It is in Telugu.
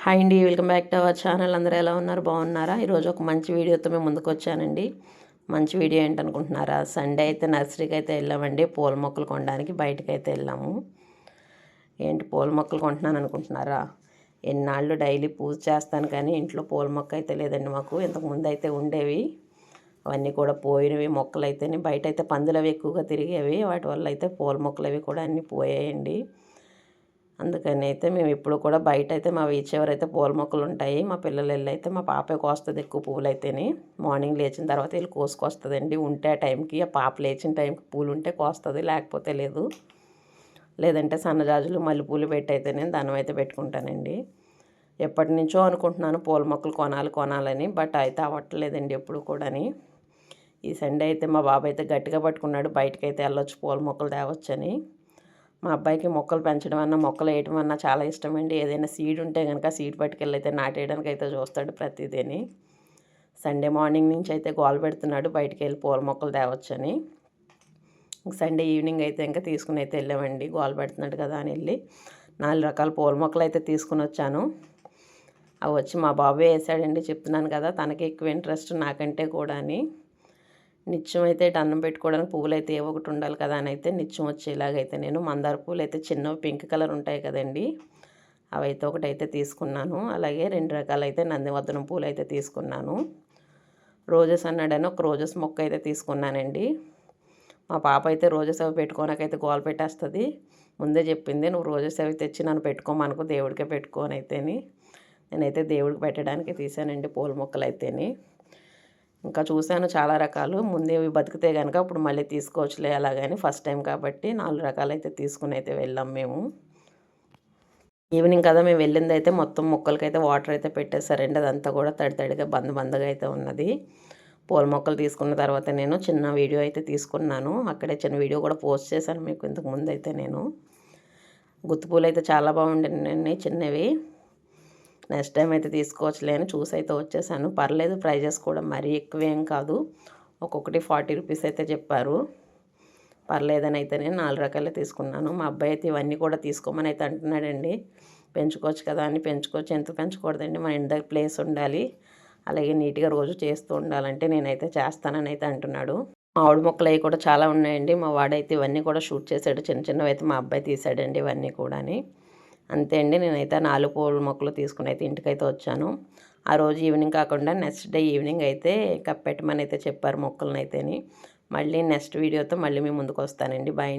హాయ్ అండి, welcome back to our channel. అందరూ ఎలా ఉన్నారు? బాగున్నారా? ఈరోజు ఒక మంచి వీడియోతో మేము ముందుకు వచ్చానండి. మంచి వీడియో ఏంటనుకుంటున్నారా? సండే అయితే నర్సరీకి అయితే వెళ్ళామండి. పూల మొక్కలు కొనడానికి బయటకైతే వెళ్ళాము. ఏంటి పూల మొక్కలు కొంటున్నాను అనుకుంటున్నారా? ఎన్నాళ్ళు డైలీ పూజ చేస్తాను కానీ ఇంట్లో పూల మొక్క అయితే లేదండి మాకు. ఇంతకుముందు అయితే ఉండేవి, అవన్నీ కూడా పోయినవి. మొక్కలు అయితేనే బయట అయితే పందులు అవి ఎక్కువగా తిరిగేవి, వాటి వల్ల అయితే పూల మొక్కలు అవి కూడా అన్నీ పోయాయండి. అందుకని అయితే మేము ఇప్పుడు కూడా బయట అయితే మా వీచేవరైతే పూల మొక్కలు ఉంటాయి. మా పిల్లలు వెళ్ళి అయితే మా పాపే కోస్తుంది ఎక్కువ పువ్వులు అయితేనే. మార్నింగ్ లేచిన తర్వాత వెళ్ళి కోసుకొస్తుందండి. ఉంటే ఆ టైంకి, ఆ పాప లేచిన టైంకి పూలు ఉంటే కోస్తుంది, లేకపోతే లేదు. లేదంటే సన్నజాజులు మల్లెపూలు పెట్టి అయితే నేను దండం అయితే పెట్టుకుంటానండి. ఎప్పటి నుంచో అనుకుంటున్నాను పూల మొక్కలు కొనాలని, బట్ అయితే అవ్వట్లేదండి ఎప్పుడు కూడాని. ఈ సండే అయితే మా బాబాయ్ అయితే గట్టిగా పట్టుకున్నాడు, బయటకైతే వెళ్ళొచ్చు పూల మొక్కలు తేవచ్చని. మా అబ్బాయికి మొక్కలు పెంచడం అన్నా, మొక్కలు వేయటం అన్నా చాలా ఇష్టమండి. ఏదైనా సీడ్ ఉంటే కనుక సీడ్ పట్టుకెళ్ళి అయితే నాటేయడానికి అయితే చూస్తాడు ప్రతిదీని. సండే మార్నింగ్ నుంచి అయితే గోల పెడుతున్నాడు బయటికి వెళ్ళి పూల మొక్కలు తేవచ్చని. సండే ఈవినింగ్ అయితే ఇంకా తీసుకుని అయితే వెళ్ళామండి. గోల పెడుతున్నాడు కదా అని వెళ్ళి 4 రకాల పూల మొక్కలు అయితే తీసుకుని వచ్చాను. అవి వచ్చి మా బాబే వేసాడండి. చెప్తున్నాను కదా, తనకి ఎక్కువ ఇంట్రెస్ట్ నాకంటే కూడా అని. నిత్యం అయితే అన్నం పెట్టుకోవడానికి పువ్వులు అయితే ఏవో ఒకటి ఉండాలి కదా అని అయితే నిత్యం వచ్చేలాగైతే నేను మందార పూలు అయితే చిన్నవి పింక్ కలర్ ఉంటాయి కదండి, అవైతే ఒకటైతే తీసుకున్నాను. అలాగే 2 రకాలైతే నందివర్ధనం పూలు అయితే తీసుకున్నాను. రోజెస్ అన్నాడని ఒక రోజెస్ మొక్క అయితే తీసుకున్నానండి. మా పాప అయితే రోజెస్ అవి పెట్టుకోనకైతే గోల పెట్టేస్తుంది. ముందే చెప్పింది, నువ్వు రోజెస్ అవి తెచ్చి నన్ను పెట్టుకోమనుకో, దేవుడికే పెట్టుకోని అయితేని. నేనైతే దేవుడికి పెట్టడానికి తీసానండి పూల మొక్కలు అయితేని. ఇంకా చూశాను చాలా రకాలు. ముందే ఇవి బతికితే కనుక ఇప్పుడు మళ్ళీ తీసుకోవచ్చులే అలాగని ఫస్ట్ టైం కాబట్టి 4 రకాలు అయితే తీసుకుని అయితే వెళ్ళాం మేము. ఈవినింగ్ కదా మేము వెళ్ళింది అయితే మొత్తం మొక్కలకైతే వాటర్ అయితే పెట్టేశారండి. అదంతా కూడా తడిగా బందగా అయితే ఉన్నది. పూల మొక్కలు తీసుకున్న తర్వాత నేను చిన్న వీడియో అయితే తీసుకున్నాను. అక్కడే చిన్న వీడియో కూడా పోస్ట్ చేశాను మీకు ఇంతకు ముందు అయితే నేను. గుత్తిపూలు అయితే చాలా బాగుండండి చిన్నవి. నెక్స్ట్ టైం అయితే తీసుకోవచ్చులే అని చూసి అయితే వచ్చేసాను. పర్లేదు, ప్రైజెస్ కూడా మరీ ఎక్కువేం కాదు. ఒక్కొక్కటి 40 రూపీస్ అయితే చెప్పారు. పర్లేదని అయితే నేను 4 రకాలే తీసుకున్నాను. మా అబ్బాయి అయితే ఇవన్నీ కూడా తీసుకోమని అయితే అంటున్నాడండి. పెంచుకోవచ్చు కదా అని. పెంచుకోవచ్చు, ఎంత పెంచకూడదండి, మన ఇంటి దగ్గర ప్లేస్ ఉండాలి, అలాగే నీట్గా రోజు చేస్తూ ఉండాలంటే నేనైతే చేస్తానని అయితే అంటున్నాడు. మామిడి మొక్కలు అవి కూడా చాలా ఉన్నాయండి. మా వాడైతే ఇవన్నీ కూడా షూట్ చేశాడు. చిన్నవి అయితే మా అబ్బాయి తీసాడండి ఇవన్నీ కూడాని. అంతే అండి, నేనైతే 4 పూల మొక్కలు తీసుకుని అయితే ఇంటికైతే వచ్చాను. ఆ రోజు ఈవినింగ్ కాకుండా నెక్స్ట్ డే ఈవినింగ్ అయితే కప్పెట్టమని అయితే చెప్పారు మొక్కలను అయితేని. మళ్ళీ నెక్స్ట్ వీడియోతో మళ్ళీ మీ ముందుకు వస్తానండి. బాయ్.